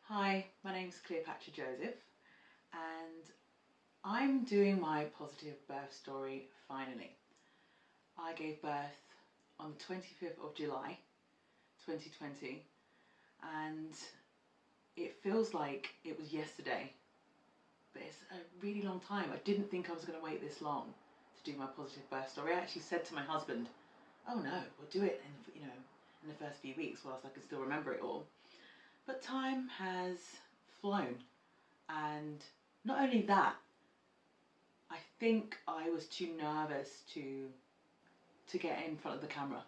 Hi, my name's Cleopatra Joseph, and I'm doing my positive birth story finally. I gave birth on the 25th of July 2020, and it feels like it was yesterday, but it's a really long time. I didn't think I was going to wait this long to do my positive birth story. I actually said to my husband, "Oh no, we'll do it in the first few weeks whilst I can still remember it all." But time has flown, and not only that, I think I was too nervous to get in front of the camera,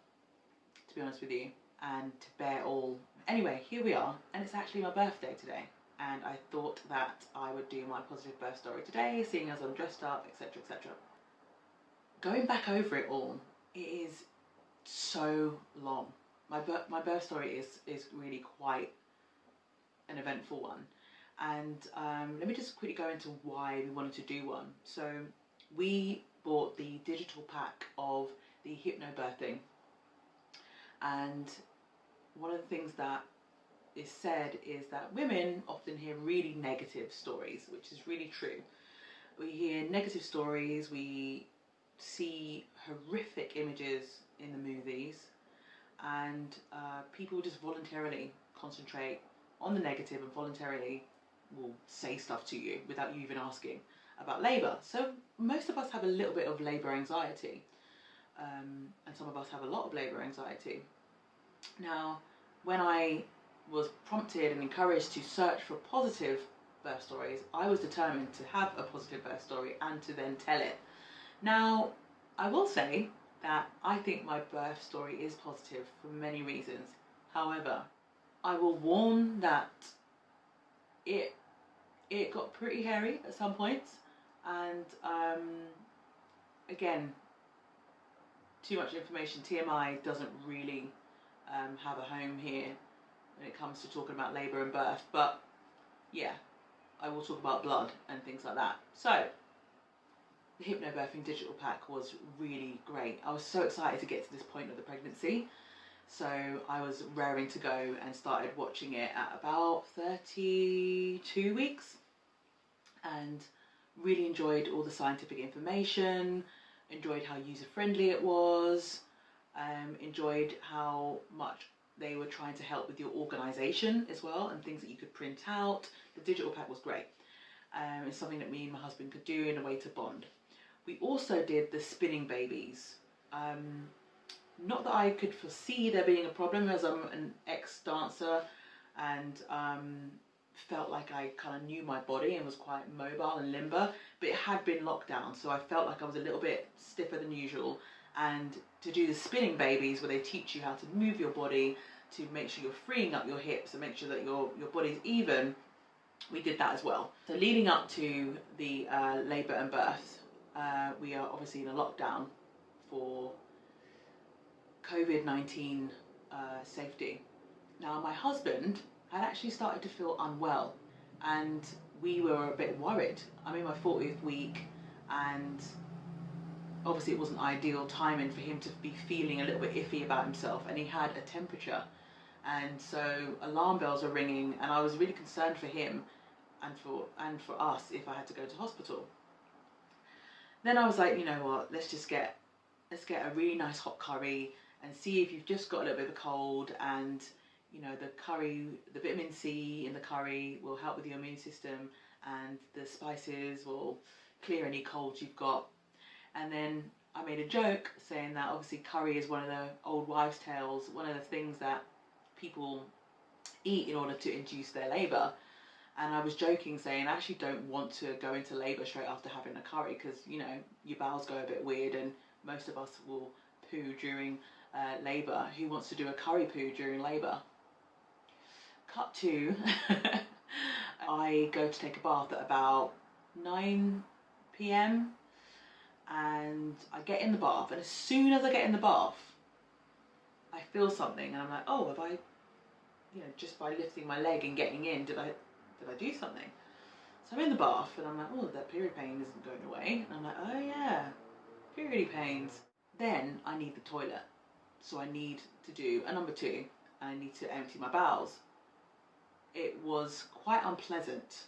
to be honest with you, and to bear all. Anyway, here we are, and it's actually my birthday today, and I thought that I would do my positive birth story today, seeing as I'm dressed up, etc, etc. Going back over it all, it is so long. My birth story is really quite an eventful one, and let me just quickly go into why we wanted to do one. So we bought the digital pack of the Hypnobirthing, and one of the things that is said is that women often hear really negative stories, which is really true. We hear negative stories, we see horrific images in the movies, and people just voluntarily concentrate on the negative and voluntarily will say stuff to you without you even asking about labour. So most of us have a little bit of labour anxiety, and some of us have a lot of labour anxiety. Now, when I was prompted and encouraged to search for positive birth stories, I was determined to have a positive birth story and to then tell it. Now, I will say that I think my birth story is positive for many reasons. However, I will warn that it got pretty hairy at some points, and again, too much information. TMI doesn't really have a home here when it comes to talking about labour and birth, but yeah, I will talk about blood and things like that. So the Hypnobirthing digital pack was really great. I was so excited to get to this point of the pregnancy. So I was raring to go and started watching it at about 32 weeks, and really enjoyed all the scientific information, enjoyed how user-friendly it was, enjoyed how much they were trying to help with your organisation as well, and things that you could print out. The digital pack was great. It's something that me and my husband could do in a way to bond. We also did the spinning babies. Not that I could foresee there being a problem, as I'm an ex-dancer and felt like I kind of knew my body and was quite mobile and limber, but it had been locked down, so I felt like I was a little bit stiffer than usual. And to do the spinning babies, where they teach you how to move your body to make sure you're freeing up your hips and make sure that your body's even, we did that as well. So leading up to the labour and birth, we are obviously in a lockdown for COVID-19 safety. Now, my husband had actually started to feel unwell, and we were a bit worried. I'm in my 40th week, and obviously it wasn't ideal timing for him to be feeling a little bit iffy about himself, and he had a temperature, and so alarm bells were ringing, and I was really concerned for him and for us if I had to go to hospital. Then I was like, you know what, let's get a really nice hot curry and see if you've just got a little bit of a cold, and you know, the curry, the vitamin C in the curry will help with your immune system, and the spices will clear any colds you've got. And then I made a joke saying that obviously curry is one of the old wives' tales, one of the things that people eat in order to induce their labour. And I was joking, saying I actually don't want to go into labour straight after having a curry, because you know, your bowels go a bit weird, and most of us will poo during labour. Who wants to do a curry poo during labour? Cut to I go to take a bath at about 9 p.m. and I get in the bath, and as soon as I get in the bath, I feel something, and I'm like, oh, have I, you know, just by lifting my leg and getting in, did I do something? So I'm in the bath, and I'm like, oh, that period pain isn't going away, and I'm like, oh yeah, period pains. Then I need the toilet, so I need to do a number 2, and I need to empty my bowels. It was quite unpleasant,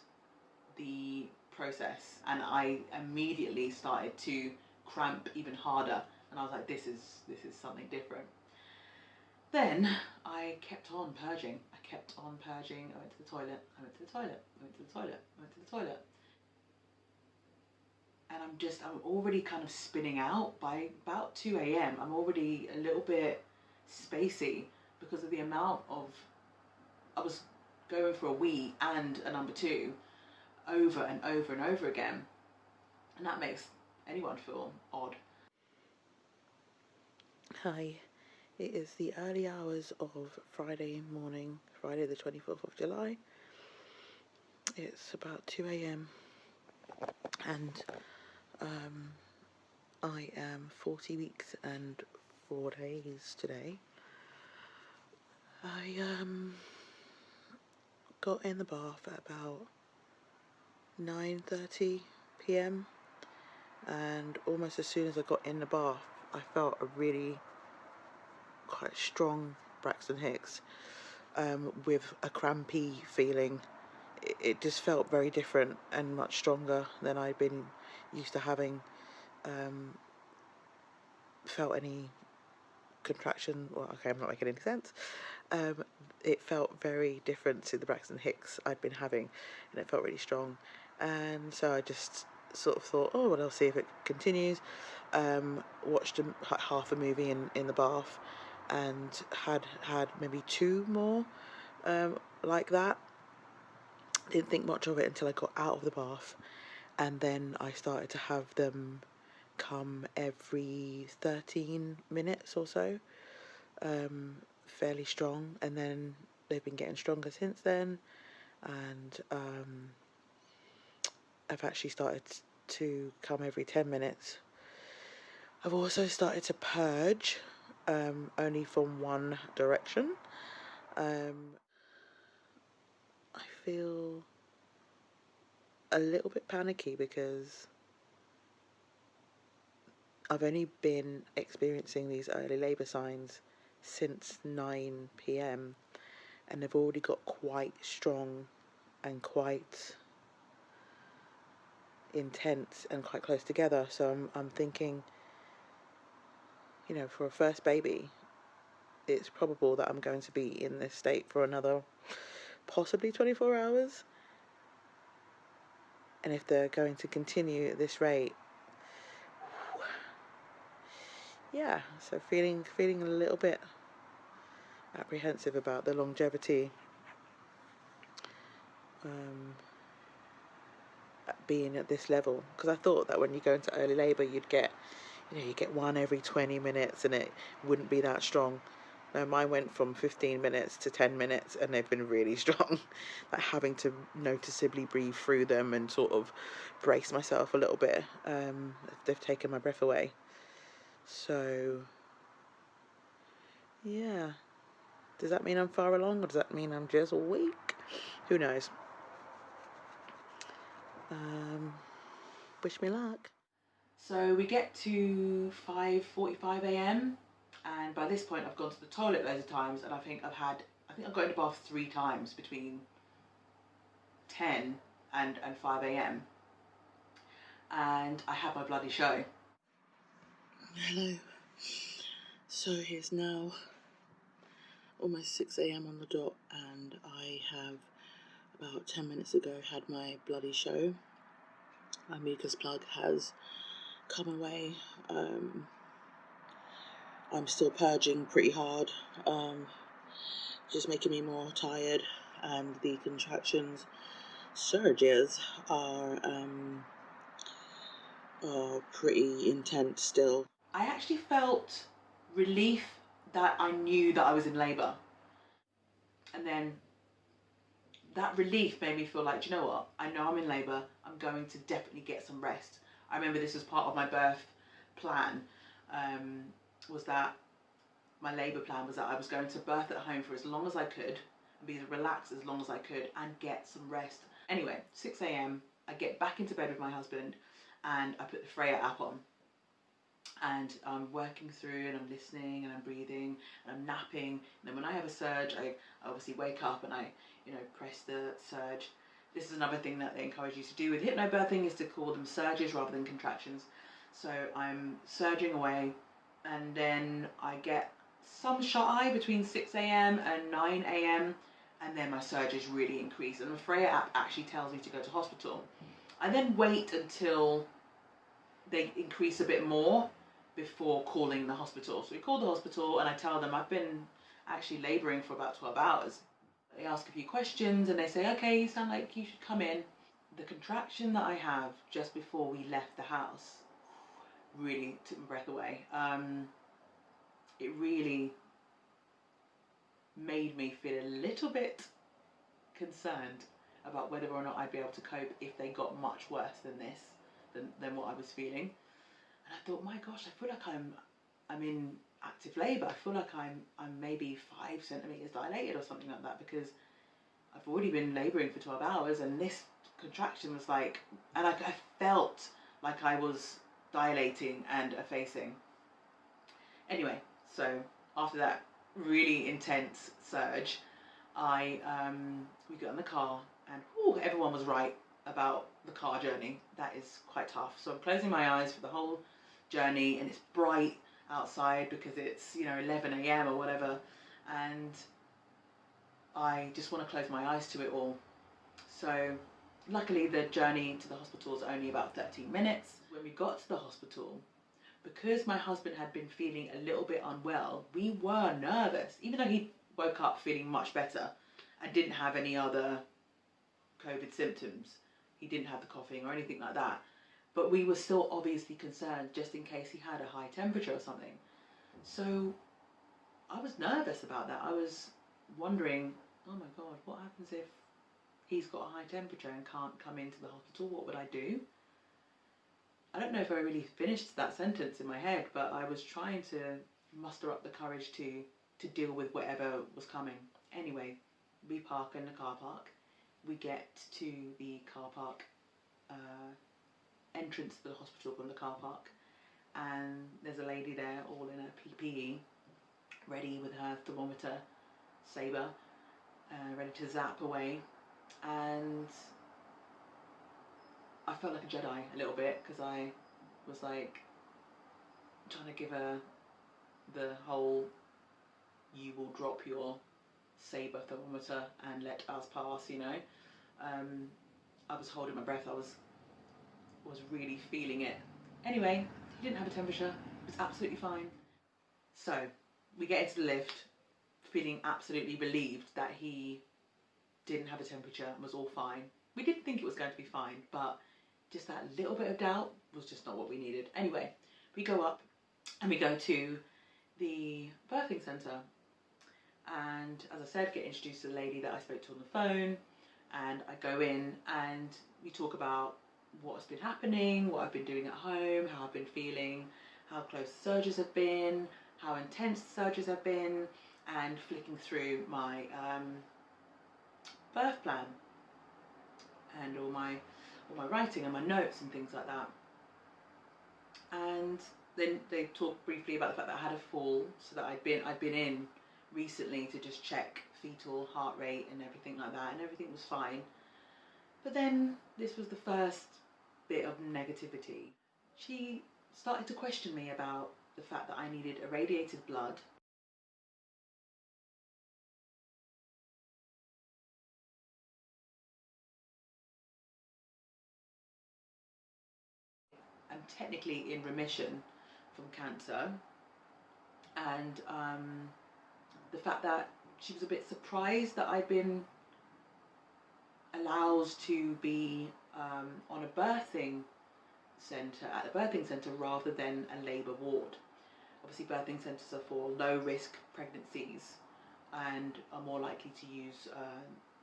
the process, and I immediately started to cramp even harder, and I was like, this is something different. Then I kept on purging. I kept on purging. I went to the toilet. I went to the toilet. I went to the toilet. I went to the toilet. And I'm already kind of spinning out by about 2 a.m. I'm already a little bit spacey because of the amount of, I was going for a wee and a number two over and over and over again. And that makes anyone feel odd. Hi, it is the early hours of Friday morning, Friday the 24th of July. It's about 2 a.m. and I am 40 weeks and 4 days today. I got in the bath at about 9:30 p.m. and almost as soon as I got in the bath I felt a really quite strong Braxton Hicks with a crampy feeling. It just felt very different and much stronger than I'd been used to having. Felt any contraction, well, okay, I'm not making any sense. It felt very different to the Braxton Hicks I'd been having, and it felt really strong. And so I just sort of thought, oh well, I'll see if it continues. Watched half a movie in the bath, and had maybe two more like that. Didn't think much of it until I got out of the bath, and then I started to have them come every 13 minutes or so, fairly strong, and then they've been getting stronger since then, and I've actually started to come every 10 minutes. I've also started to purge, only from one direction. I feel a little bit panicky because I've only been experiencing these early labour signs since 9 p.m. and they've already got quite strong and quite intense and quite close together. So I'm thinking, you know, for a first baby, it's probable that I'm going to be in this state for another possibly 24 hours. And if they're going to continue at this rate, yeah, so feeling a little bit apprehensive about the longevity being at this level, because I thought that when you go into early labour you'd get, you know, you get one every 20 minutes and it wouldn't be that strong. No, mine went from 15 minutes to 10 minutes and they've been really strong, like having to noticeably breathe through them and sort of brace myself a little bit. They've taken my breath away. So yeah, does that mean I'm far along, or does that mean I'm just weak? Who knows? Wish me luck. So we get to 5:45 a.m. and by this point I've gone to the toilet loads of times, and I think I've got in the bath 3 times between 10 and 5 a.m. and I had my bloody show. Hello. So it's now almost 6 a.m. on the dot, and I have about 10 minutes ago had my bloody show. My mucus plug has come away. I'm still purging pretty hard, just making me more tired, and the contractions surges are pretty intense still. I actually felt relief that I knew that I was in labour, and then that relief made me feel like, do you know what, I know I'm in labour, I'm going to definitely get some rest. I remember this was part of my birth plan, was that my labour plan was that I was going to birth at home for as long as I could and be relaxed as long as I could and get some rest. Anyway, 6 a.m, I get back into bed with my husband and I put the Freya app on, and I'm working through and I'm listening and I'm breathing and I'm napping. And then when I have a surge, I obviously wake up and I, press the surge. This is another thing that they encourage you to do with hypnobirthing, is to call them surges rather than contractions. So I'm surging away, and then I get some shut-eye between 6 a.m. and 9 a.m. and then my surges really increase. And the Freya app actually tells me to go to hospital. I then wait until they increase a bit more before calling the hospital. So we call the hospital and I tell them I've been actually labouring for about 12 hours. They ask a few questions and they say, okay, you sound like you should come in. The contraction that I have just before we left the house really took my breath away. It really made me feel a little bit concerned about whether or not I'd be able to cope if they got much worse than this, than what I was feeling. And I thought, my gosh, I feel like I'm in active labour. I feel like I'm maybe 5 centimetres dilated or something like that, because I've already been labouring for 12 hours and this contraction was like, and I felt like I was dilating and effacing. Anyway, so after that really intense surge, we got in the car and everyone was right about the car journey. That is quite tough. So I'm closing my eyes for the whole journey and it's bright outside because it's 11 a.m. or whatever, and I just want to close my eyes to it all. So luckily the journey to the hospital is only about 13 minutes. When we got to the hospital, because my husband had been feeling a little bit unwell, we were nervous, even though he woke up feeling much better and didn't have any other COVID symptoms. He didn't have the coughing or anything like that. But we were still obviously concerned just in case he had a high temperature or something. So I was nervous about that. I was wondering, oh my God, what happens if he's got a high temperature and can't come into the hospital? What would I do? I don't know if I really finished that sentence in my head, but I was trying to muster up the courage to deal with whatever was coming. Anyway, we park in the car park. We get to the car park entrance to the hospital from the car park, and there's a lady there all in her PPE, ready with her thermometer saber, ready to zap away. And I felt like a Jedi a little bit, because I was like trying to give her the whole, you will drop your saber thermometer and let us pass, I was holding my breath. I was really feeling it. Anyway, he didn't have a temperature. It was absolutely fine. So we get into the lift feeling absolutely relieved that he didn't have a temperature and was all fine. We didn't think it was going to be fine, but just that little bit of doubt was just not what we needed. Anyway, we go up and we go to the birthing centre, and as I said, get introduced to the lady that I spoke to on the phone, and I go in and we talk about what's been happening, what I've been doing at home, how I've been feeling, how close the surges have been, how intense the surges have been, and flicking through my birth plan and all my writing and my notes and things like that. And then they talked briefly about the fact that I had a fall, so that I'd been in recently to just check fetal heart rate and everything like that, and everything was fine. But then this was the first bit of negativity. She started to question me about the fact that I needed irradiated blood and technically in remission from cancer, and the fact that she was a bit surprised that I'd been allowed to be on a birthing centre, at a birthing centre rather than a labour ward. Obviously birthing centres are for low risk pregnancies and are more likely to use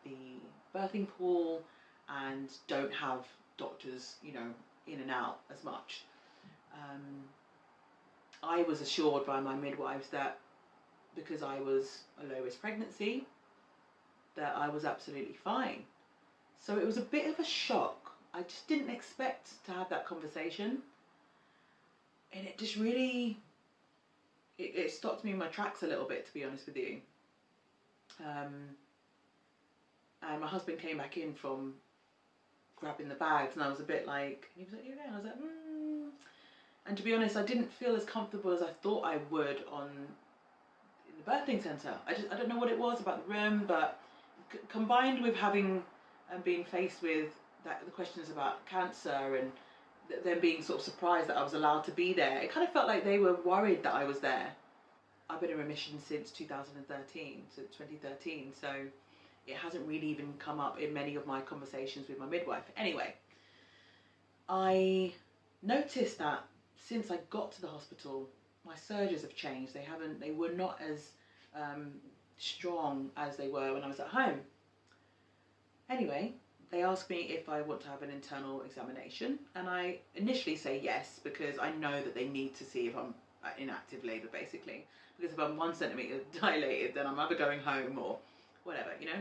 the birthing pool and don't have doctors, in and out as much. I was assured by my midwives that because I was a low risk pregnancy, that I was absolutely fine. So it was a bit of a shock. I just didn't expect to have that conversation. And it just really, it stopped me in my tracks a little bit, to be honest with you. And my husband came back in from grabbing the bags, and I was a bit like, he was like, "You there?" I was like, And to be honest, I didn't feel as comfortable as I thought I would in the birthing centre. I don't know what it was about the room, but combined with having and being faced with the questions about cancer and them being sort of surprised that I was allowed to be there, it kind of felt like they were worried that I was there. I've been in remission since 2013, so 2013, so it hasn't really even come up in many of my conversations with my midwife. Anyway, I noticed that since I got to the hospital, my surges have changed. They were not as strong as they were when I was at home. Anyway, they asked me if I want to have an internal examination, and I initially say yes, because I know that they need to see if I'm in active labour, basically. Because if I'm 1 centimetre dilated, then I'm either going home or whatever, you know?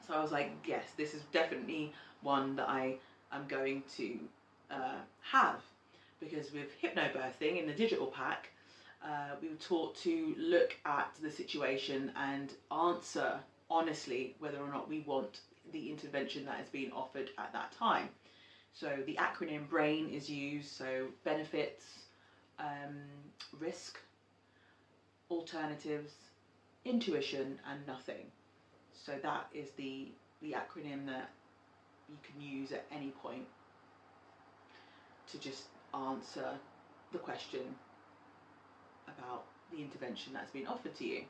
So I was like, yes, this is definitely one that I am going to have. Because with Hypnobirthing in the digital pack, we were taught to look at the situation and answer honestly whether or not we want the intervention that is being offered at that time. So the acronym BRAIN is used, so benefits, risk, alternatives, intuition, and nothing. So that is the acronym that you can use at any point to just answer the question about the intervention that's been offered to you.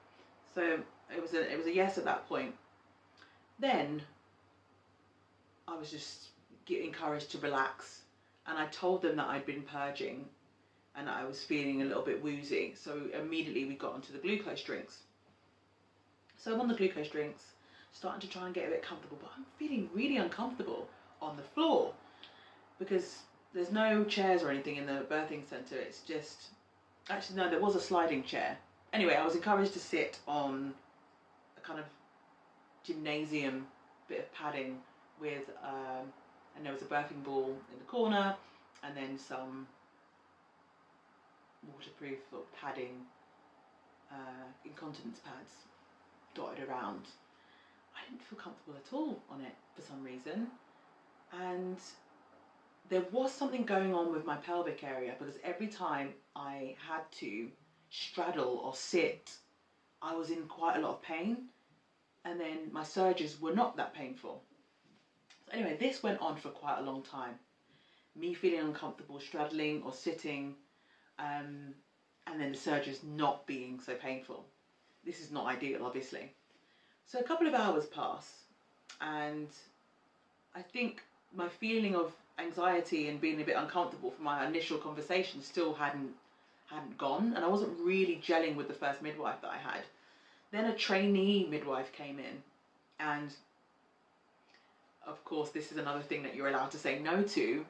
So it was a yes at that point. Then I was just encouraged to relax, and I told them that I'd been purging and I was feeling a little bit woozy. So immediately we got onto the glucose drinks. So I'm on the glucose drinks, starting to try and get a bit comfortable, but I'm feeling really uncomfortable on the floor because there's no chairs or anything in the birthing centre. It's just, actually no, there was a sliding chair. Anyway, I was encouraged to sit on a kind of gymnasium bit of padding with, and there was a birthing ball in the corner, and then some waterproof or padding, incontinence pads dotted around. I didn't feel comfortable at all on it for some reason, and there was something going on with my pelvic area, because every time I had to straddle or sit, I was in quite a lot of pain, and then my surges were not that painful. So anyway, this went on for quite a long time, me feeling uncomfortable straddling or sitting, and then the surges not being so painful. This is not ideal, obviously. So a couple of hours pass, and I think my feeling of anxiety and being a bit uncomfortable from my initial conversation still hadn't gone, and I wasn't really gelling with the first midwife that I had. Then a trainee midwife came in, and of course this is another thing that you're allowed to say no to,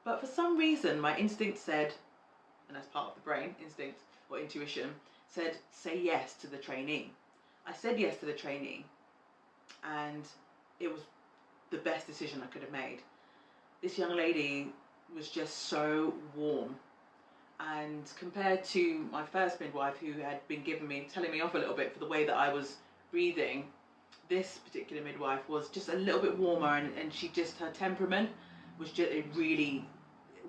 but for some reason my instinct said, and that's part of the brain, instinct or intuition, said say yes to the trainee. I said yes to the trainee, and it was the best decision I could have made. This young lady was just so warm, and compared to my first midwife, who had been telling me off a little bit for the way that I was breathing, this particular midwife was just a little bit warmer, and her temperament was just, it really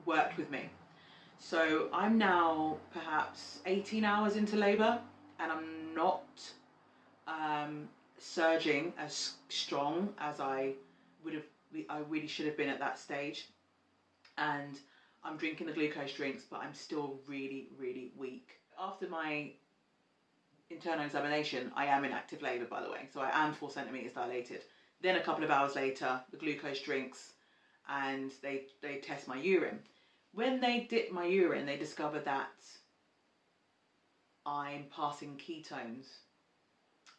worked with me. So I'm now perhaps 18 hours into labour, and I'm not surging as strong as I really should have been at that stage. And I'm drinking the glucose drinks, but I'm still really, really weak. After my internal examination, I am in active labour, by the way, so I am 4 centimetres dilated. Then a couple of hours later, the glucose drinks, and they test my urine. When they dip my urine, they discover that I'm passing ketones.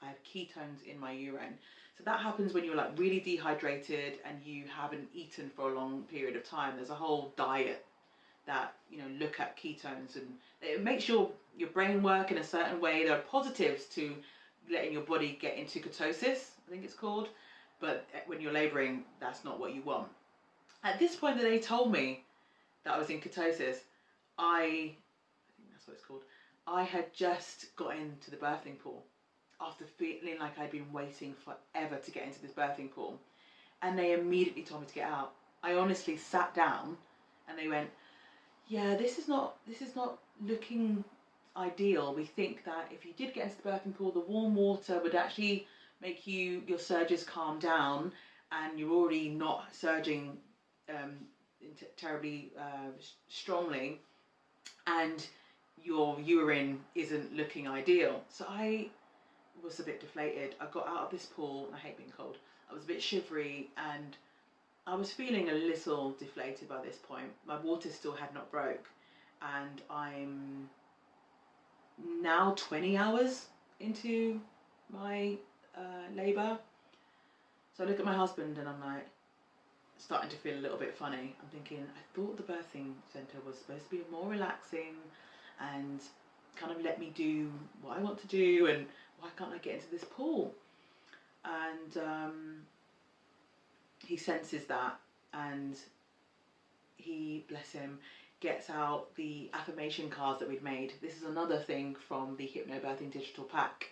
I have ketones in my urine. So that happens when you're like really dehydrated and you haven't eaten for a long period of time. There's a whole diet that, you know, look at ketones, and it makes your brain work in a certain way. There are positives to letting your body get into ketosis, I think it's called, but when you're labouring, that's not what you want. At this point that they told me that I was in ketosis, I think that's what it's called. I had just got into the birthing pool after feeling like I'd been waiting forever to get into this birthing pool, and they immediately told me to get out. I honestly sat down, and they went, "Yeah, this is not looking ideal. We think that if you did get into the birthing pool, the warm water would actually make your surges calm down, and you're already not surging terribly strongly, and your urine isn't looking ideal." So I was a bit deflated. I got out of this pool, and I hate being cold. I was a bit shivery, and I was feeling a little deflated by this point. My water still had not broke, and I'm now 20 hours into my labour. So I look at my husband, and I'm like, starting to feel a little bit funny. I'm thinking, I thought the birthing centre was supposed to be more relaxing and kind of let me do what I want to do, and why can't I get into this pool? And he senses that, and he, bless him, gets out the affirmation cards that we'd made. This is another thing from the Hypnobirthing digital pack,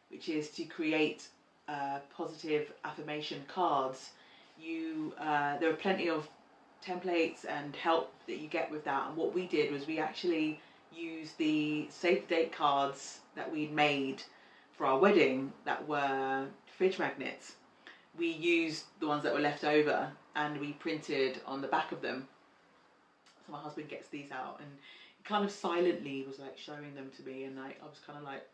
which is to create positive affirmation cards. There are plenty of templates and help that you get with that, and what we did was we actually used the save the date cards that we'd made for our wedding that were fridge magnets. We used the ones that were left over, and we printed on the back of them. So my husband gets these out, and he kind of silently was like showing them to me, and I was kind of like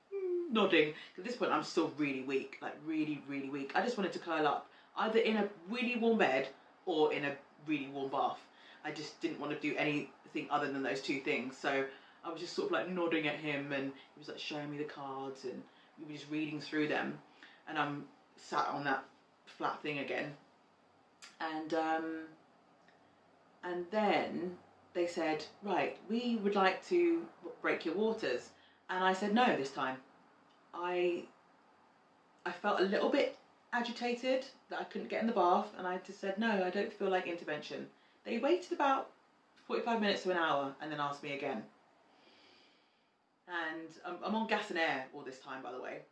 nodding. At this point I'm still really weak, like really weak. I just wanted to curl up either in a really warm bed or in a really warm bath. I just didn't want to do anything other than those two things. So I was just sort of like nodding at him, and he was like showing me the cards, and we were just reading through them, and I'm sat on that flat thing again, and then they said, right, we would like to break your waters. And I said no this time. I felt a little bit agitated that I couldn't get in the bath, and I just said no, I don't feel like intervention. They waited about 45 minutes to an hour and then asked me again. And I'm on gas and air all this time, by the way.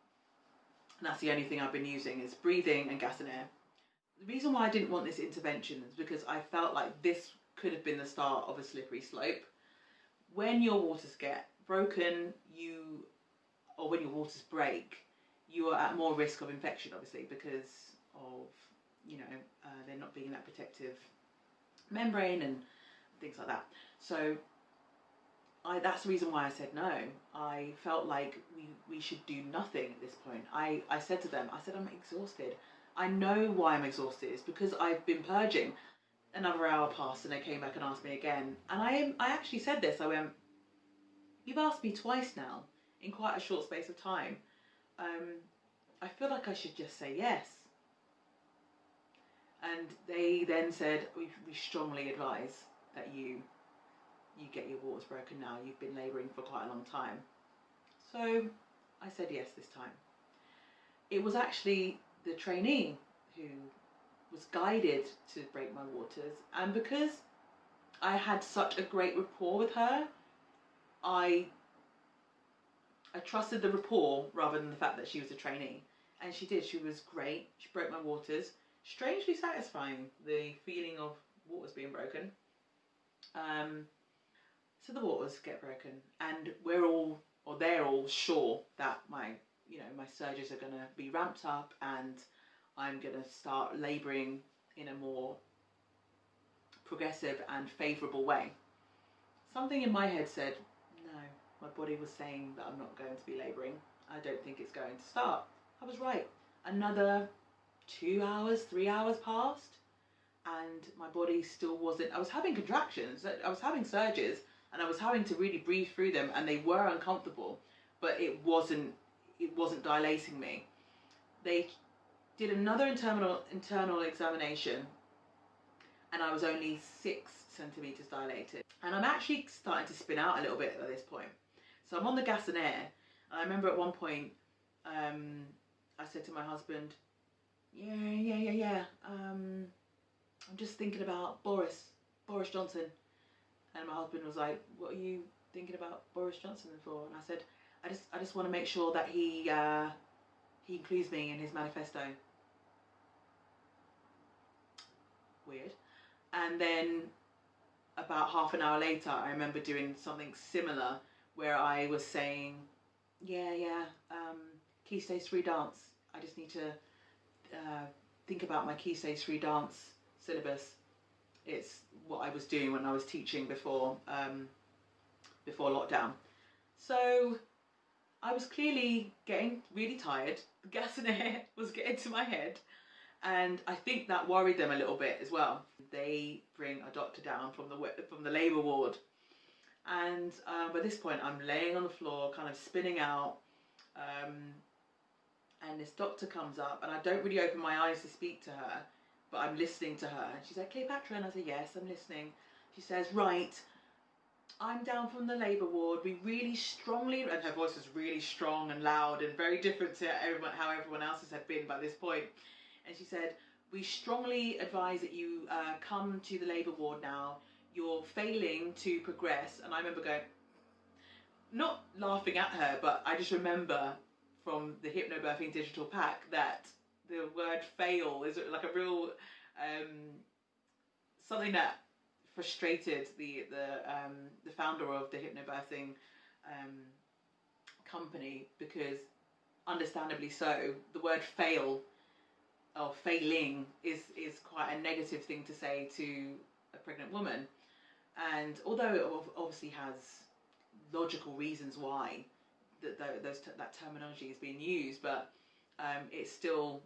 And that's the only thing I've been using, is breathing and gas and air. The reason why I didn't want this intervention is because I felt like this could have been the start of a slippery slope. When your waters get broken, or when your waters break, you are at more risk of infection, obviously, because of, there not being that protective membrane and things like that. So that's the reason why I said no. I felt like we should do nothing at this point. I said to them, I'm exhausted. I know why I'm exhausted. It's because I've been purging. Another hour passed, and they came back and asked me again. And I actually said this. I went, you've asked me twice now in quite a short space of time. I feel like I should just say yes. And they then said, we strongly advise that you get your waters broken now. You've been labouring for quite a long time. So I said yes this time. It was actually the trainee who was guided to break my waters, and because I had such a great rapport with her, I trusted the rapport rather than the fact that she was a trainee. And she did. She was great. She broke my waters. Strangely satisfying, the feeling of waters being broken. So the waters get broken, and they're all sure that my surges are going to be ramped up, and I'm going to start labouring in a more progressive and favourable way. Something in my head said, no, my body was saying that I'm not going to be labouring. I don't think it's going to start. I was right. Another 2 hours, 3 hours passed, and my body still wasn't. I was having contractions, I was having surges, and I was having to really breathe through them, and they were uncomfortable, but it wasn't dilating me. They did another internal examination, and I was only 6 centimetres dilated. And I'm actually starting to spin out a little bit at this point. So I'm on the gas and air, and I remember at one point, I said to my husband, yeah, I'm just thinking about Boris Johnson. And my husband was like, what are you thinking about Boris Johnson for? And I said, I just want to make sure that he includes me in his manifesto. Weird. And then about half an hour later, I remember doing something similar where I was saying, Key Stage 3 dance. I just need to think about my Key Stage 3 dance syllabus. It's what I was doing when I was teaching before lockdown. So I was clearly getting really tired. The gas and air was getting to my head. And I think that worried them a little bit as well. They bring a doctor down from the labour ward. And by this point, I'm laying on the floor, kind of spinning out. And this doctor comes up, and I don't really open my eyes to speak to her, but I'm listening to her. And she's like, Cleopatra, and I say, yes, I'm listening. She says, right, I'm down from the labour ward. We really strongly, and her voice was really strong and loud and very different to how everyone else's had been by this point. And she said, we strongly advise that you come to the labour ward now. You're failing to progress. And I remember going, not laughing at her, but I just remember from the Hypnobirthing digital pack that the word fail is like a real something that frustrated the founder of the Hypnobirthing company, because understandably so, the word fail or failing is quite a negative thing to say to a pregnant woman. And although it obviously has logical reasons why that terminology is being used, but it's still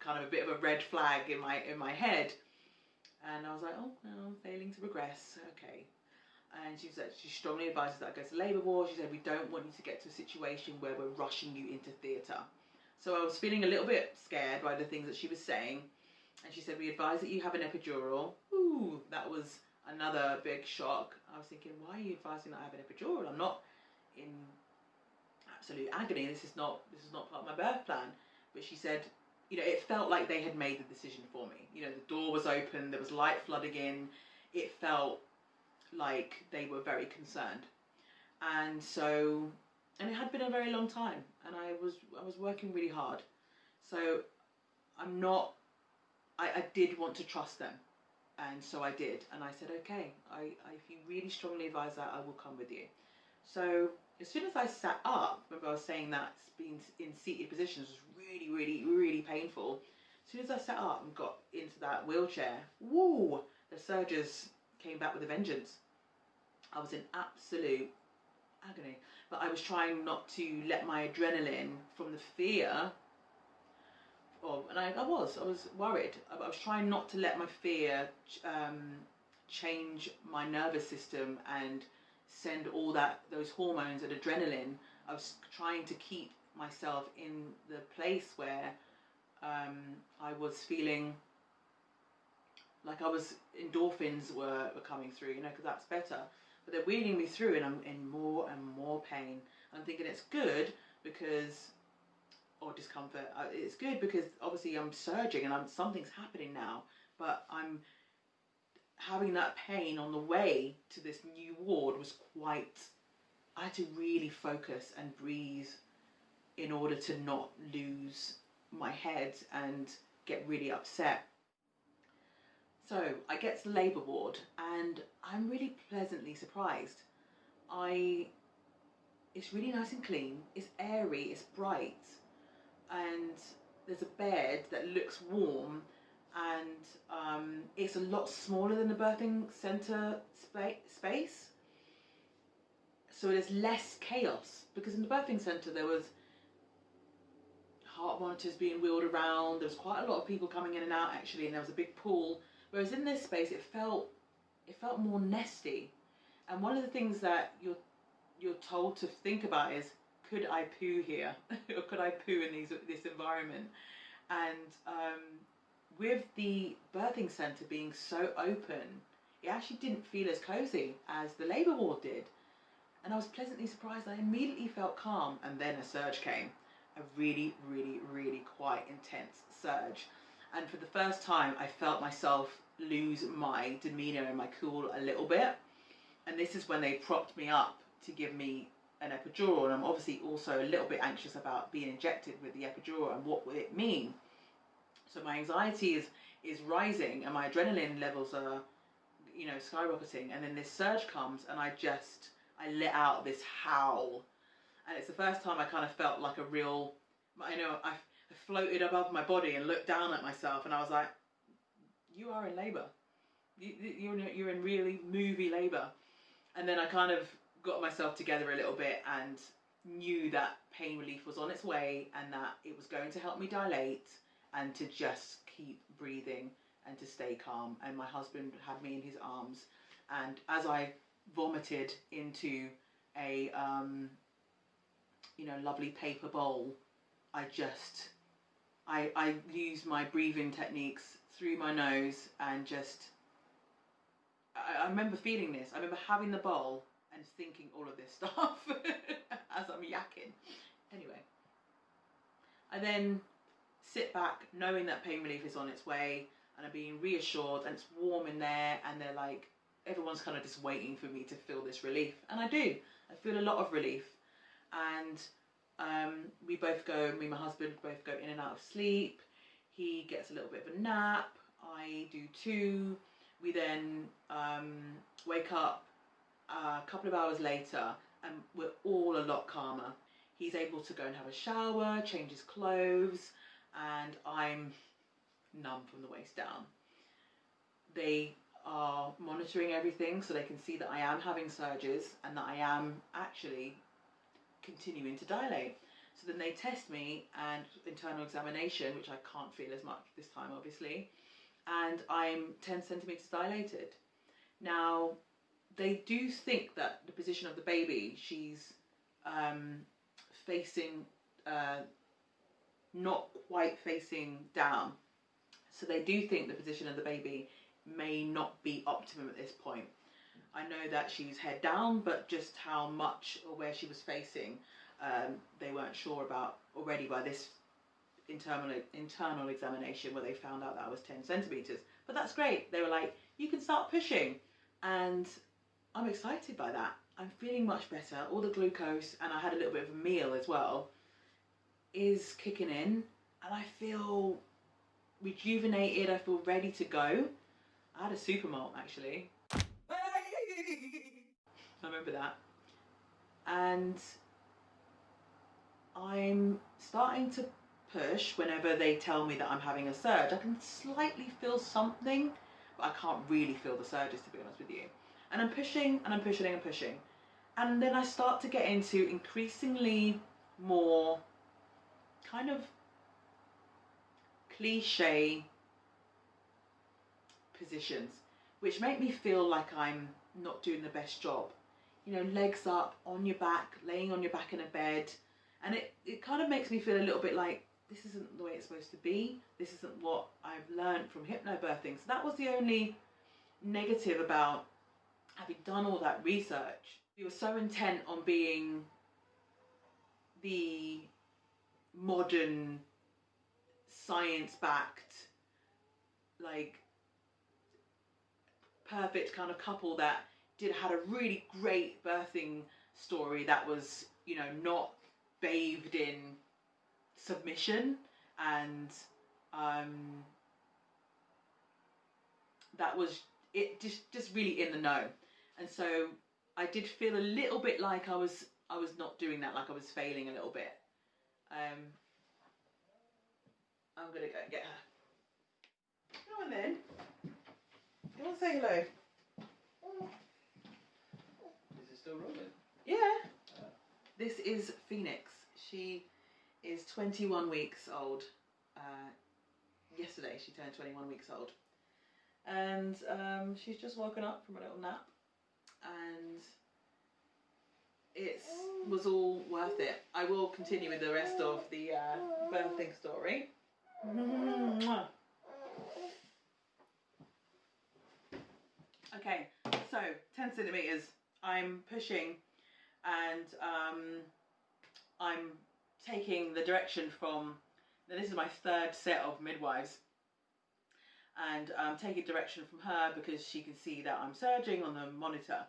kind of a bit of a red flag in my head. And I was like, oh, no, I'm failing to progress. Okay. And she said she strongly advises that I go to labour ward. She said, we don't want you to get to a situation where we're rushing you into theatre. So I was feeling a little bit scared by the things that she was saying. And she said, we advise that you have an epidural. Ooh, that was another big shock. I was thinking, why are you advising that I have an epidural? I'm not in absolute agony. This is not part of my birth plan. But she said, it felt like they had made the decision for me. The door was open, there was light flooding in. It felt like they were very concerned. And it had been a very long time, and I was working really hard. So I did want to trust them. And so I did. And I said, okay, if you really strongly advise that, I will come with you. So as soon as I sat up, remember I was saying that being in seated positions was really, really, really painful. As soon as I sat up and got into that wheelchair, woo, the surges came back with a vengeance. I was in absolute agony. But I was trying not to let my adrenaline from the fear, and I was worried. I was trying not to let my fear change my nervous system and send all those hormones and adrenaline. I was trying to keep myself in the place where I was feeling like endorphins were coming through, because that's better. But they're wheeling me through, and I'm in more and more pain. I'm thinking it's good or discomfort. It's good because obviously I'm surging and something's happening now, but I'm having that pain on the way to this new ward was I had to really focus and breathe in order to not lose my head and get really upset. So I get to the labour ward and I'm really pleasantly surprised. It's really nice and clean, it's airy, it's bright, and there's a bed that looks warm, and it's a lot smaller than the birthing centre space. So there's less chaos, because in the birthing centre there was heart monitors being wheeled around, there was quite a lot of people coming in and out actually, and there was a big pool. Whereas in this space it felt more nesty. And one of the things that you're told to think about is, could I poo here? Or could I poo in this environment? And with the birthing centre being so open, it actually didn't feel as cosy as the labour ward did. And I was pleasantly surprised. I immediately felt calm, and then a surge came. A really, really, really quite intense surge. And for the first time, I felt myself lose my demeanour and my cool a little bit. and this is when they propped me up to give me an epidural, and I'm obviously also a little bit anxious about being injected with the epidural and what would it mean. So my anxiety is rising, and my adrenaline levels are, you know, skyrocketing, and then this surge comes, and I let out this howl, and it's the first time I kind of felt like a real, I know, I floated above my body and looked down at myself, and I was like, you are in labour. You're in really movie labour. And then I kind of got myself together a little bit and knew that pain relief was on its way, and that it was going to help me dilate, and to just keep breathing and to stay calm. And my husband had me in his arms, and as I vomited into a you know, lovely paper bowl, I used my breathing techniques through my nose, and just I remember feeling this. I remember having the bowl and thinking all of this stuff as I'm yakking. Anyway, I then sit back knowing that pain relief is on its way, and I'm being reassured, and it's warm in there, and they're like, everyone's kind of just waiting for me to feel this relief. And I do. I feel a lot of relief. And we both go, me and my husband both go in and out of sleep. He gets a little bit of a nap. I do too. We then wake up a couple of hours later, and we're all a lot calmer. He's able to go and have a shower, change his clothes, and I'm numb from the waist down. They are monitoring everything so they can see that I am having surges and that I am actually continuing to dilate. So then they test me, and internal examination, which I can't feel as much this time obviously, and I'm 10 centimetres dilated. Now, they do think that the position of the baby, she's facing, not quite facing down. So they do think the position of the baby may not be optimum at this point. I know that she's head down, but just how much or where she was facing, they weren't sure about already by this internal examination, where they found out that I was 10 centimetres. But that's great. They were like, you can start pushing. And I'm excited by that. I'm feeling much better. All the glucose, and I had a little bit of a meal as well, is kicking in, and I feel rejuvenated. I feel ready to go. I had a super malt actually. I remember that. And I'm starting to push whenever they tell me that I'm having a surge. I can slightly feel something, but I can't really feel the surges, to be honest with you. And I'm pushing and I'm pushing and pushing. And then I start to get into increasingly more kind of cliche positions, which make me feel like I'm not doing the best job. You know, legs up, on your back, laying on your back in a bed. And it kind of makes me feel a little bit like, this isn't the way it's supposed to be. This isn't what I've learned from hypnobirthing. So that was the only negative about having done all that research. We were so intent on being the modern, science-backed, like, perfect kind of couple that had a really great birthing story that was, you know, not bathed in submission, and that was it, just really in the know. And so I did feel a little bit like I was not doing that, like I was failing a little bit. I'm gonna go and get her. Come on then. Come on, say hello. Is it still rolling? Yeah. This is Phoenix. She is 21 weeks old. Yesterday she turned 21 weeks old. And she's just woken up from a little nap. And it was all worth it. I will continue with the rest of the birthing story. Okay, so 10 centimetres. I'm pushing, and I'm taking the direction from, now this is my third set of midwives, and I'm taking direction from her because she can see that I'm surging on the monitor.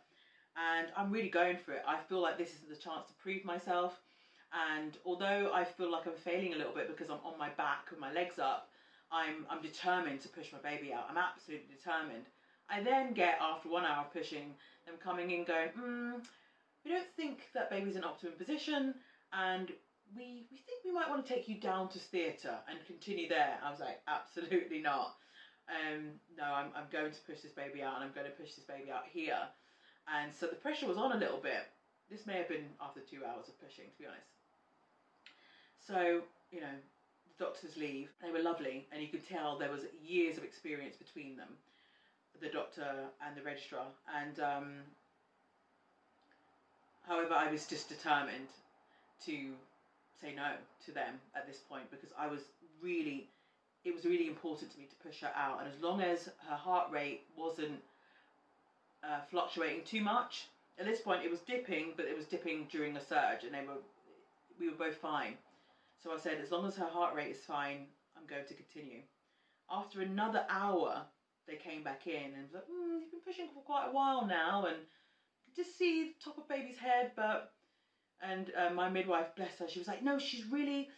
and I'm really going for it. I feel like this is the chance to prove myself, and although I feel like I'm failing a little bit because I'm on my back with my legs up, I'm determined to push my baby out. I'm absolutely determined. I then get, after 1 hour of pushing, them coming in going, we don't think that baby's in optimum position, and we think we might want to take you down to theatre and continue there. I was like, absolutely not. No, I'm going to push this baby out, and I'm going to push this baby out here. And so the pressure was on a little bit. This may have been after 2 hours of pushing, to be honest. So, you know, the doctors leave. They were lovely, and you could tell there was years of experience between them, the doctor and the registrar. And however, I was just determined to say no to them at this point, because it was really important to me to push her out. And as long as her heart rate wasn't fluctuating too much, at this point it was dipping, but it was dipping during a surge, and we were both fine. So I said, as long as her heart rate is fine, I'm going to continue. After another hour, they came back in and was like, you've been pushing for quite a while now, and just see the top of baby's head, but... And my midwife, bless her, she was like, no, she's really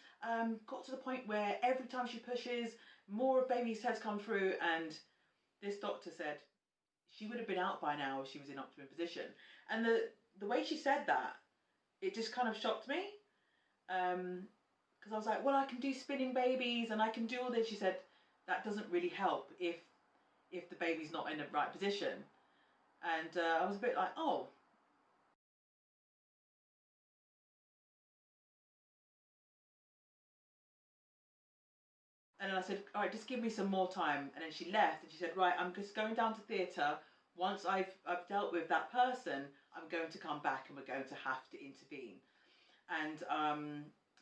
got to the point where every time she pushes, more of baby's heads come through. And this doctor said she would have been out by now if she was in optimum position. And the way she said that, it just kind of shocked me. Because I was like, well, I can do spinning babies and I can do all this. She said, that doesn't really help if the baby's not in the right position. And I was a bit like, oh. And then I said, all right, just give me some more time. And then she left, and she said, right, I'm just going down to theatre. Once I've dealt with that person, I'm going to come back and we're going to have to intervene. And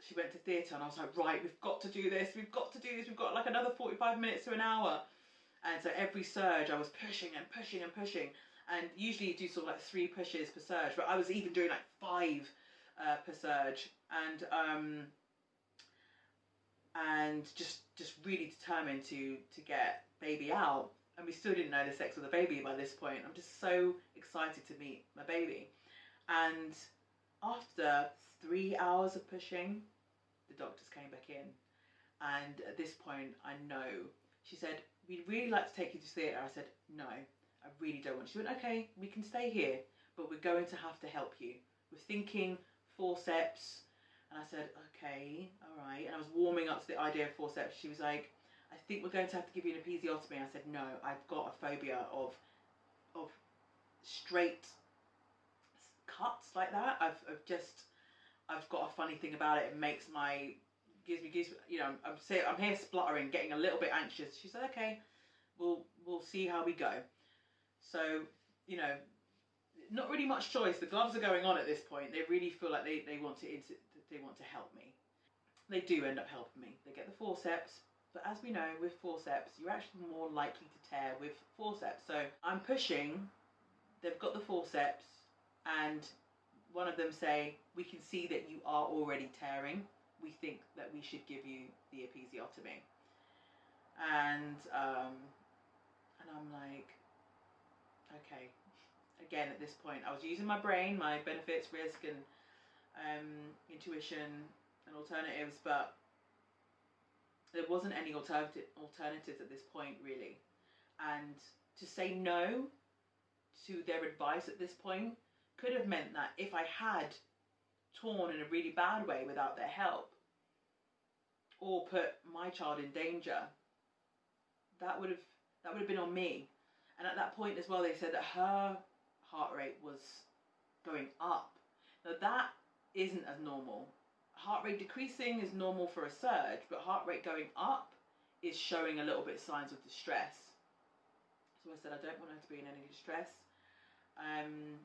she went to theatre, and I was like, right, we've got to do this. We've got to do this. We've got like another 45 minutes to an hour. And so every surge, I was pushing and pushing and pushing. And usually you do sort of like 3 pushes per surge, but I was even doing like 5 per surge. And just really determined to get baby out. And we still didn't know the sex of the baby by this point. I'm just so excited to meet my baby. And after 3 hours of pushing, the doctors came back in. And at this point, I know. She said, we'd really like to take you to theatre. I said, no, I really don't want. She went, okay, we can stay here, but we're going to have to help you. We're thinking forceps. And I said, okay, all right. And I was warming up to the idea of forceps. She was like, I think we're going to have to give you an episiotomy. I said, no, I've got a phobia of straight cuts like that. I've got a funny thing about it. It makes gives me, you know, I'm here spluttering, getting a little bit anxious. She said, okay, we'll see how we go. So, you know, not really much choice. The gloves are going on at this point. They really feel like they want to help me. They do end up helping me. They get the forceps, but as we know, with forceps, you're actually more likely to tear with forceps. So I'm pushing, they've got the forceps, and one of them say, we can see that you are already tearing. We think that we should give you the episiotomy. And I'm like, okay. Again, at this point, I was using my brain, my benefits, risk, and intuition and alternatives, but there wasn't any alternatives at this point, really. And to say no to their advice at this point could have meant that if I had torn in a really bad way without their help, or put my child in danger, that would have been on me. And at that point as well, they said that her heart rate was going up. Now that isn't as normal. Heart rate decreasing is normal for a surge, but heart rate going up is showing a little bit signs of distress. So I said, I don't want her to be in any distress. And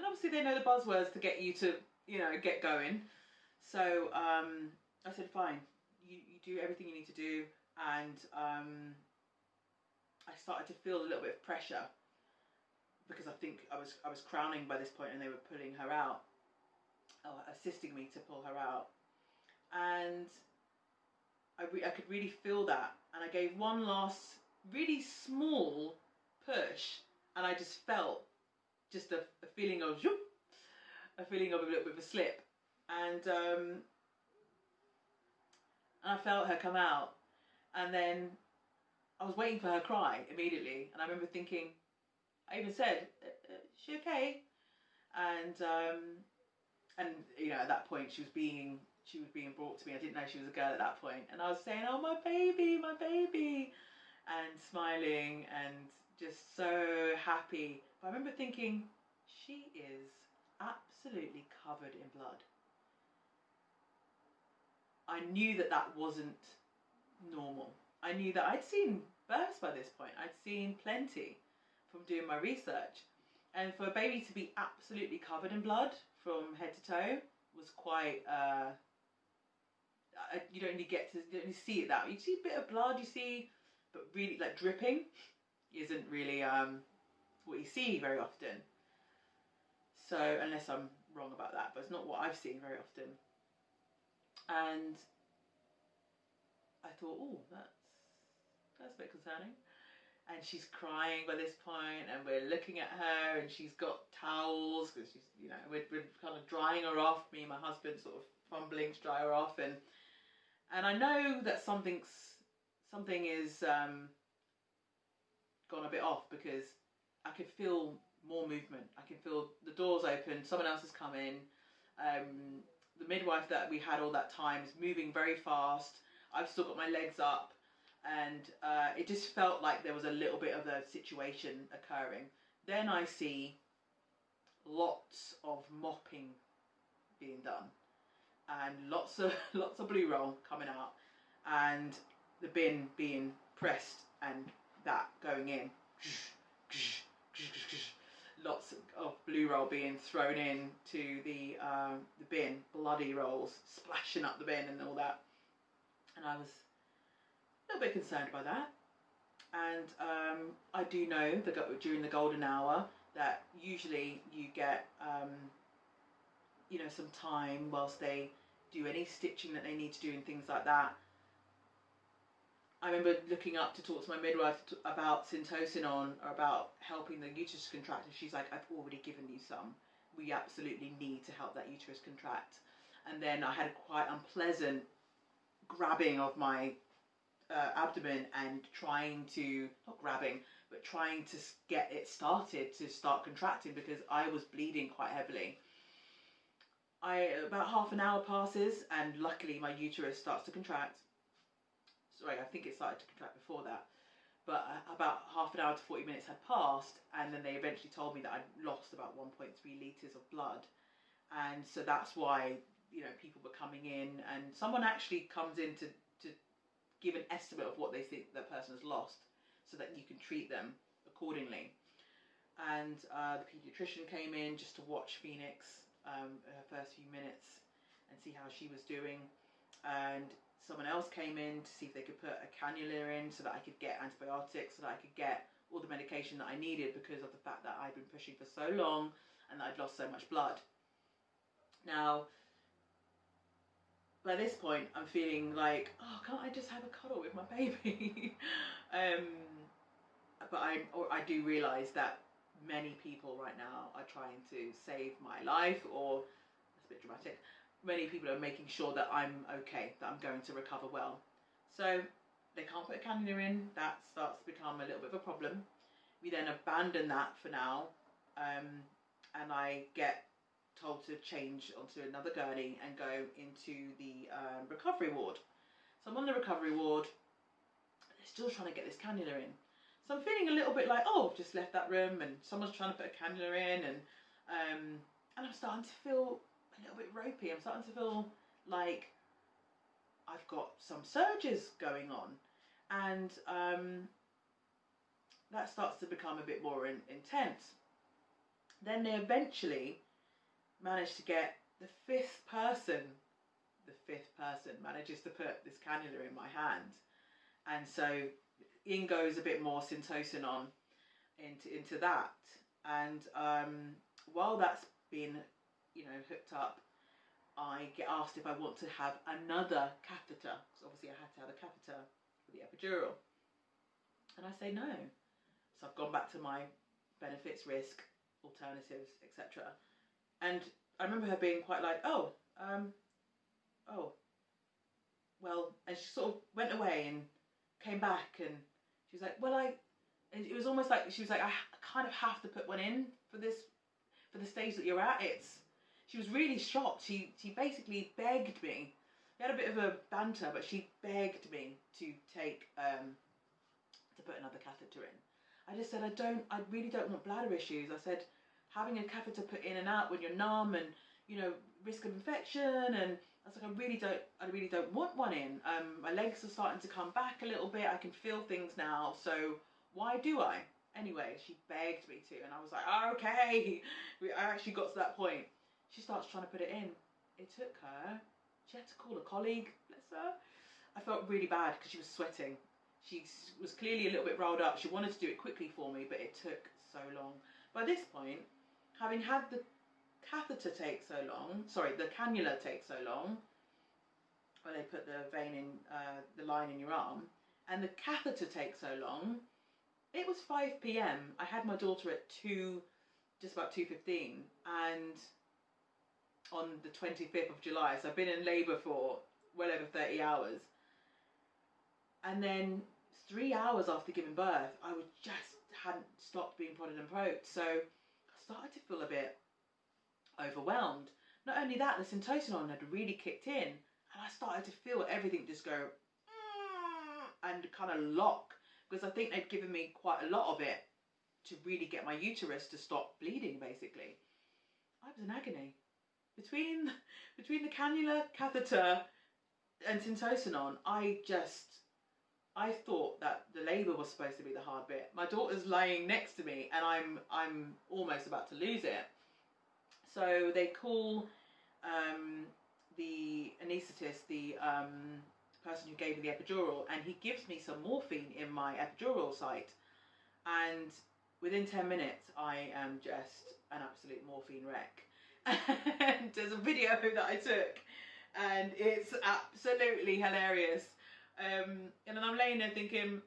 obviously they know the buzzwords to get you to, you know, get going. So I said, fine, you do everything you need to do. And I started to feel a little bit of pressure, because I think I was crowning by this point, and they were pulling her out, or assisting me to pull her out. And I could really feel that. And I gave one last really small push, and I just felt just a feeling of zoop, a feeling of a little bit of a slip, and I felt her come out, and then I was waiting for her cry immediately, and I remember thinking, I even said, "Is she okay?" And you know, at that point she was being brought to me. I didn't know she was a girl at that point, and I was saying, "Oh, my baby," and smiling and just so happy. But I remember thinking, she is absolutely covered in blood. I knew that that wasn't normal. I knew that I'd seen births by this point. I'd seen plenty from doing my research. And for a baby to be absolutely covered in blood from head to toe was quite, you don't really see it that way. You see a bit of blood, but really like dripping isn't really what you see very often. So, unless I'm wrong about that, but it's not what I've seen very often. And I thought, oh, that's a bit concerning. And she's crying by this point, and we're looking at her, and she's got towels because she's, you know, we're kind of drying her off. Me and my husband sort of fumbling to dry her off, and I know that something is gone a bit off, because I could feel more movement. I can feel the doors open, someone else has come in. The midwife that we had all that time is moving very fast. I've still got my legs up, and it just felt like there was a little bit of a situation occurring. Then I see lots of mopping being done, and lots of blue roll coming out, and the bin being pressed and that going in. Lots of blue roll being thrown in to the bin, bloody rolls splashing up the bin and all that. And I was a little bit concerned by that. And I do know that during the golden hour that usually you get you know, some time whilst they do any stitching that they need to do and things like that. I remember looking up to talk to my midwife about syntocinon, or about helping the uterus contract, and she's like, "I've already given you some. We absolutely need to help that uterus contract." And then I had a quite unpleasant grabbing of my abdomen and trying to get it started to start contracting, because I was bleeding quite heavily. About half an hour passes, and luckily my uterus starts to contract. Sorry, I think it started to contract before that, but about half an hour to 40 minutes had passed, and then they eventually told me that I'd lost about 1.3 litres of blood. And so that's why, you know, people were coming in, and someone actually comes in to give an estimate of what they think that person has lost, so that you can treat them accordingly. And the paediatrician came in just to watch Phoenix her first few minutes and see how she was doing, and someone else came in to see if they could put a cannula in so that I could get antibiotics, so that I could get all the medication that I needed, because of the fact that I'd been pushing for so long and that I'd lost so much blood. Now, by this point, I'm feeling like, oh, can't I just have a cuddle with my baby? But I do realise that many people right now are trying to save my life, or that's a bit dramatic. Many people are making sure that I'm okay, that I'm going to recover well. So they can't put a cannula in. That starts to become a little bit of a problem. We then abandon that for now, and I get told to change onto another gurney and go into the recovery ward. So I'm on the recovery ward. They're still trying to get this cannula in. So I'm feeling a little bit like, oh, I've just left that room and someone's trying to put a cannula in, and I'm starting to feel a little bit ropey. I'm starting to feel like I've got some surges going on, and that starts to become a bit more intense. Then they eventually manage to get the fifth person manages to put this cannula in my hand, and so in goes a bit more syntocinon into that. And while that's been, you know, hooked up, I get asked if I want to have another catheter, because obviously I had to have a catheter for the epidural, and I say no. So I've gone back to my benefits risk alternatives, etc. And I remember her being quite like, oh, well, and she sort of went away and came back, and she was like, well, and it was almost like she was like, I kind of have to put one in for the stage that you're at. She was really shocked. She basically begged me. We had a bit of a banter, but she begged me to put another catheter in. I just said, I really don't want bladder issues. I said, having a catheter put in and out when you're numb and, risk of infection, and I was like, I really don't want one in. My legs are starting to come back a little bit. I can feel things now. So why do I? Anyway, she begged me to, and I was like, okay. I actually got to that point. She starts trying to put it in. It took her, she had to call a colleague, bless her. I felt really bad because she was sweating. She was clearly a little bit rolled up. She wanted to do it quickly for me, but it took so long. By this point, having had the catheter take so long, the cannula take so long, where they put the vein in, the line in your arm, and the catheter take so long, it was 5 p.m. I had my daughter at just about 2:15, and on the 25th of July, so I've been in labour for well over 30 hours. And then 3 hours after giving birth, I hadn't stopped being prodded and poked. So I started to feel a bit overwhelmed. Not only that, the syntocinon had really kicked in, and I started to feel everything just go and kind of lock, because I think they'd given me quite a lot of it to really get my uterus to stop bleeding, basically. I was in agony. Between the cannula, catheter, and syntocinon, I thought that the labour was supposed to be the hard bit. My daughter's lying next to me, and I'm almost about to lose it. So they call the anaesthetist, the person who gave me the epidural, and he gives me some morphine in my epidural site. And within 10 minutes, I am just an absolute morphine wreck. And there's a video that I took, and it's absolutely hilarious. And then I'm laying there thinking,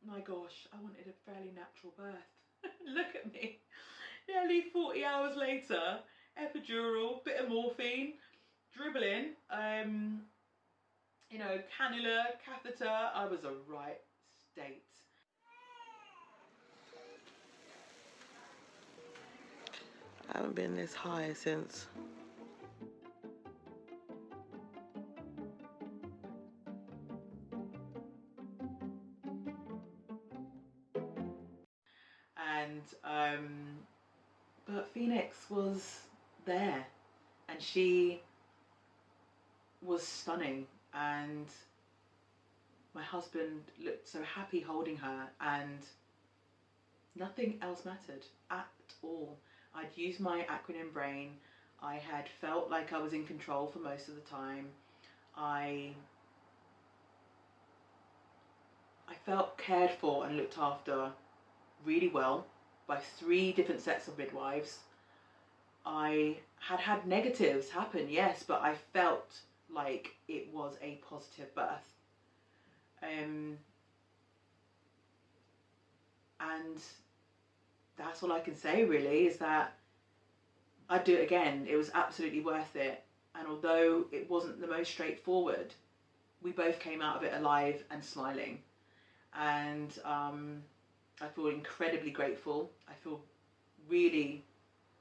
my gosh, I wanted a fairly natural birth. Look at me. Nearly 40 hours later, epidural, bit of morphine, dribbling, cannula, catheter. I was a right state. I haven't been this high since and but Phoenix was there, and she was stunning, and my husband looked so happy holding her, and nothing else mattered at all. I'd used my acronym brain. I had felt like I was in control for most of the time. I felt cared for and looked after really well by 3 different sets of midwives. I had negatives happen, yes, but I felt like it was a positive birth. And that's all I can say, really, is that I'd do it again. It was absolutely worth it. And although it wasn't the most straightforward, we both came out of it alive and smiling. And I feel incredibly grateful. I feel really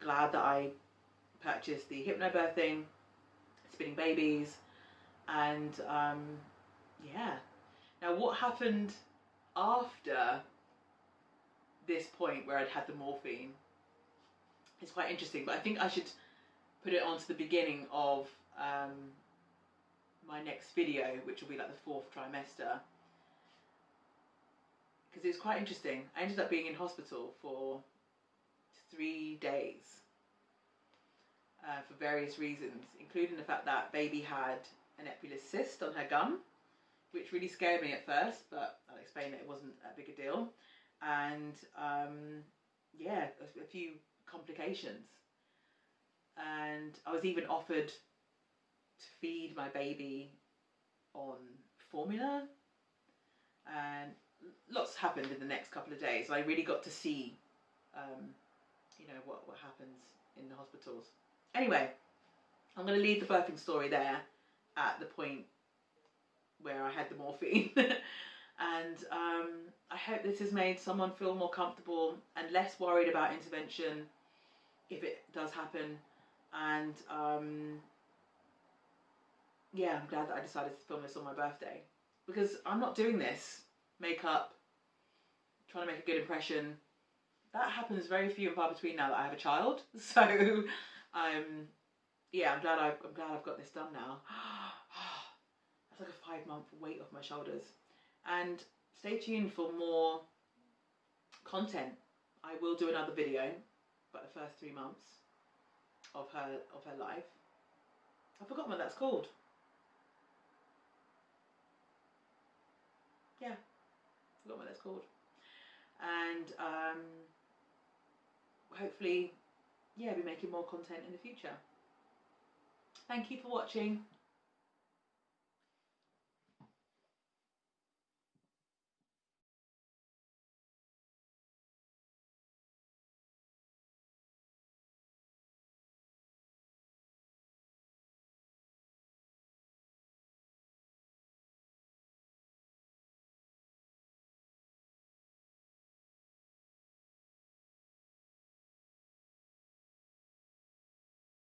glad that I purchased the Hypnobirthing, Spinning Babies, and yeah. Now, what happened after this point where I'd had the morphine is quite interesting, but I think I should put it onto the beginning of my next video, which will be like the 4th trimester, because it's quite interesting. I ended up being in hospital for 3 days for various reasons, including the fact that baby had an epilous cyst on her gum, which really scared me at first, but I'll explain that it wasn't that big a deal. And yeah, a few complications. And I was even offered to feed my baby on formula, and lots happened in the next couple of days. I really got to see you know, what happens in the hospitals. Anyway, I'm going to leave the birthing story there at the point where I had the morphine. And I hope this has made someone feel more comfortable and less worried about intervention if it does happen. And yeah, I'm glad that I decided to film this on my birthday, because I'm not doing this makeup, trying to make a good impression. That happens very few and far between now that I have a child. So yeah, I'm glad I've got this done now. That's like a 5-month weight off my shoulders. And stay tuned for more content. I will do another video about the first 3 months of her life. I've forgotten what that's called. Yeah, forgot what that's called. And hopefully, yeah, be making more content in the future. Thank you for watching.